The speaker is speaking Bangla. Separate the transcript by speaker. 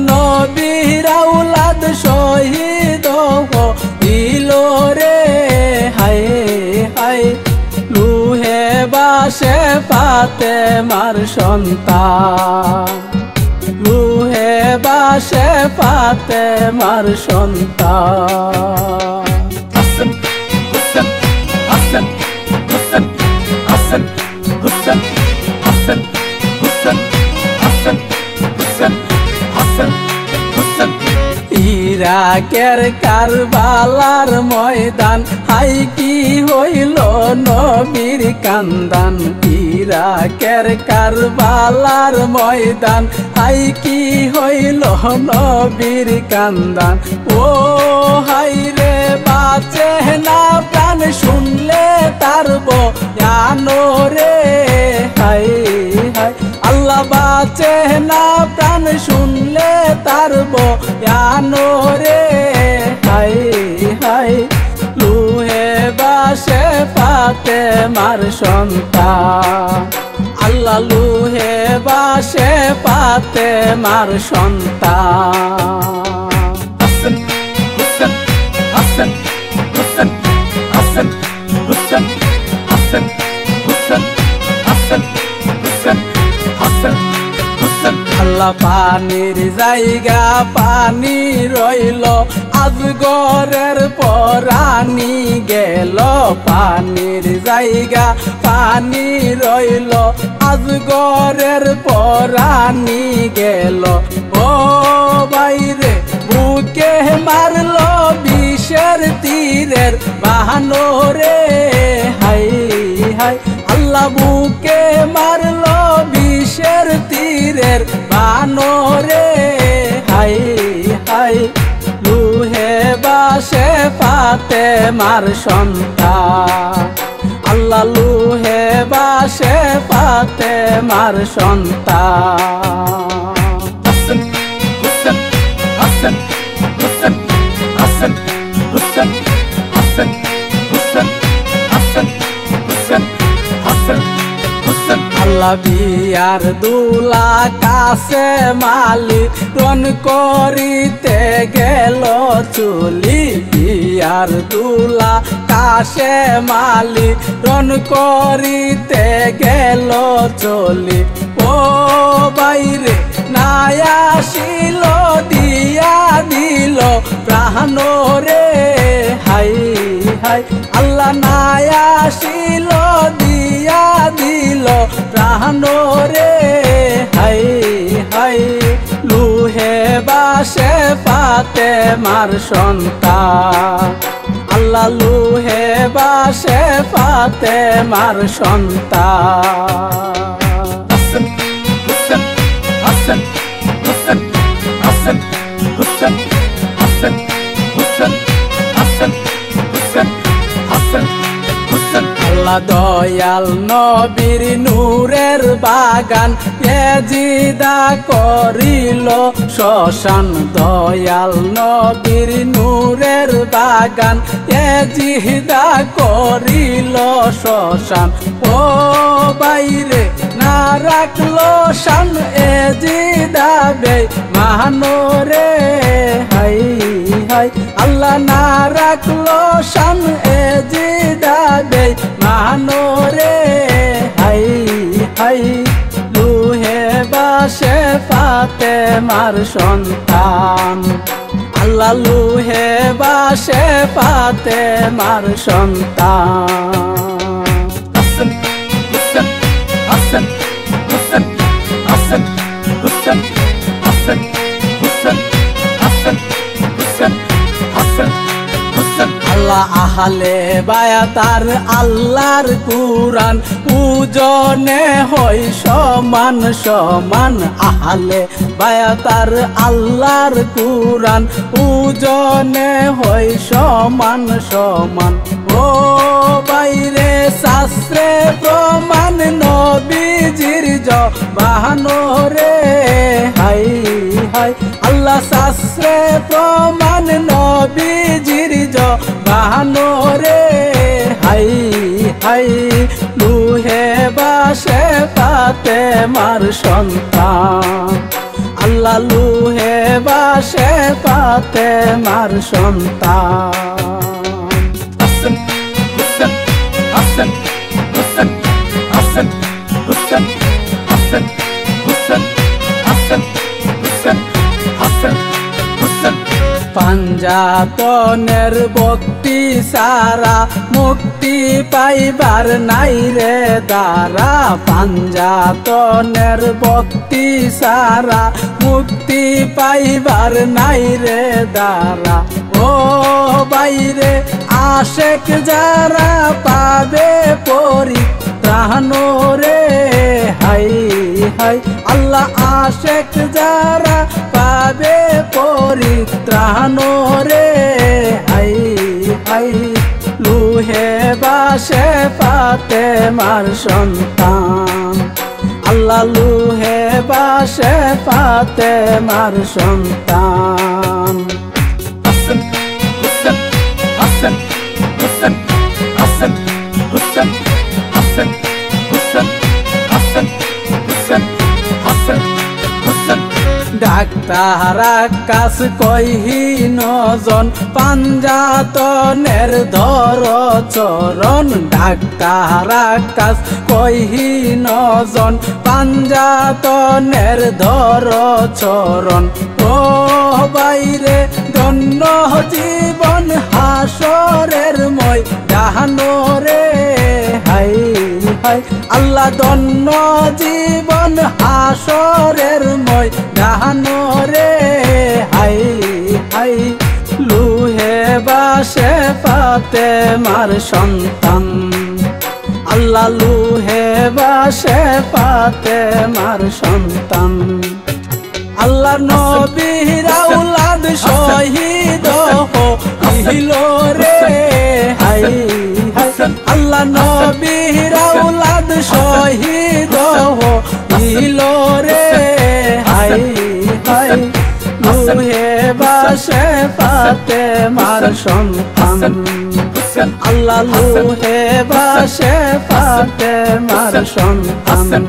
Speaker 1: নবীর আওলাদ শহীদ হইল রে হায় হায় লুহে বাসে ফাতেমার সন্তান লুহে বাসে ফাতেমার সন্তান
Speaker 2: হাসান হুসেন হাসান হুসেন হাসান হুসেন হাসান হুসেন হাসান হুসেন হাসান হুসেন
Speaker 1: ইরাকের কারবালার ময়দান হাই কি হইল নবীর কান্দান ইরাকের কারবালার ময়দান হাই কি হইল নবীর কান্দান ও হাই রে বাঁচে না প্রাণ শুনলে তার বয়ানো রে হাই হাই আল্লাহ বাঁচে না প্রাণ শুনলে তার বয়ানো রে হাই হাই লুহে বাসে ফাতেমার সন্তান আল্লাহ লুহে বাসে ফাতেমার সন্তান
Speaker 2: হাসান হুসেন হাসান হুসেন হাসান হুসেন হাসান হুসেন হাসান হুসেন হাসান হুসেন
Speaker 1: আল্লাহ পানির জায়গা পানি রইল আজগরের পরানি গেল পানির জায়গা পানি রইল আজগরের পরানি গেল ও বাইরে বুকে মারল বিষের তীরের বাহানো রে হাই হাই আল্লাহ বুকে মারল বিষের তীরের বাহানো রে হাই হাই লুহে বাসে ফাতেমার সন্তান আল্লাহ লুহে বাসে ফাতেমার সন্তান
Speaker 2: হাসান হুসেন হাসান হুসেন হাসান হুসেন হাসান হুসেন হাসান হুসেন হাসান হুসেন
Speaker 1: আল্লাহ বিয়ার দুলা কাছে মালিক রন করিতে গেল চুলি বিয়ার দুলা কাছে মালিক রন করিতে গেল চলি ও বাইরে নায়াসিল দিয়া দিল প্রাণ রে হাই হাই আল্লাহ নায়াসিল দিয়া দিল প্রাণ রে হাই হাই লুহে বাসে ফাতেমার সন্তান আল্লাহ লুহে বাসে ফাতেমার সন্তান
Speaker 2: হাসান হুসেন হাসান হুসেন হাসান হুসেন হাসান হুসেন হাসান হুসেন হাসান হুসেন
Speaker 1: আল্লাহ দয়াল নবীর নূরের বাগান এজিদা করিল শ্মশান দয়াল নবীর নূরের বাগান এজিদা করিল শ্মশান ও বাইরে না রাখলো শান এজিদা বে মানো রে হাই হাই আল্লাহ না রাখলো শান এজিদা বে মানো রে হাই হাই লুহে বাসে ফাতেমার সন্তান আল্লাহ লুহে বাসে ফাতেমার সন্তান
Speaker 2: হাসান হুসেন হাসান হুসেন হাসান হুসেন হাসান হুসেন হাসান হুসেন হাসান হুসেন
Speaker 1: আল্লাহ আহলে বায়াতার আল্লাহর কুরআন পূজনে হয় সমান সমান আহলে বায়াতার আল্লাহর কুরআন পূজনে হয় সমান সমান ও বাইরে শাস্ত্রে প্রমাণ নবীজির জবানো রে হাই হাই আল্লাহ শাস্ত্রে প্রমাণ নবীজির জবানো রে হাই হাই লুহে বাসে ফাতেমার সন্তান আল্লাহ লুহে বাসে ফাতেমার সন্তান।
Speaker 2: হাসান হুসেন হাসান হুসেন হাসান হুসেন হাসান হুসেন হাসান হুসেন হাসান হুসেন।
Speaker 1: পাঞ্জাতনের ভক্তি সারা মুক্তি পাইবার নাই রে দ্বারা, পাঞ্জাতনের ভক্তি সারা মুক্তি পাইবার নাই রে দ্বারা। ও বাইরে আশেক যারা পাবে পরিত্রাণ রে, হাই হাই আল্লাহ আশেক যারা পাবে পরিত্রাণ রে, হাই হাই লুহে বাসে ফাতেমার সন্তান। আল্লাহ লুহে বাসে ফাতেমার সন্তান।
Speaker 2: হাসান হুসেন হাসান হুসেন হাসান হুসেন হাসান হুসেন হাসান হুসেন হাসান হুসেন।
Speaker 1: ডাক্তার আকাশ কহিন জন পাঞ্জাতনের ধর চরণ, ডাক্তার আকাশ কহিন জন পাঞ্জাতনের ধর চরণ। ও বাইরে ধন্য জীবন হাসরের মই ডাহানো রে, হাই হাই আল্লাহ ধন্য জীবন হাসরের মই ডাহানো রে, হাই হাই লুহে বাসে ফাতেমার সন্তান। আল্লাহ লুহে বাসে ফাতেমার সন্তান। আল্লাহ নবীর আওলাদ শহীদ হইল রে, হাই হাই আল্লাহ নবীর আওলাদ শহীদ হইল রে, হাই হাই লুহে বাসে ফাতেমার সন্তান। আল্লাহ লুহে বাসে ফাতেমার সন্তান।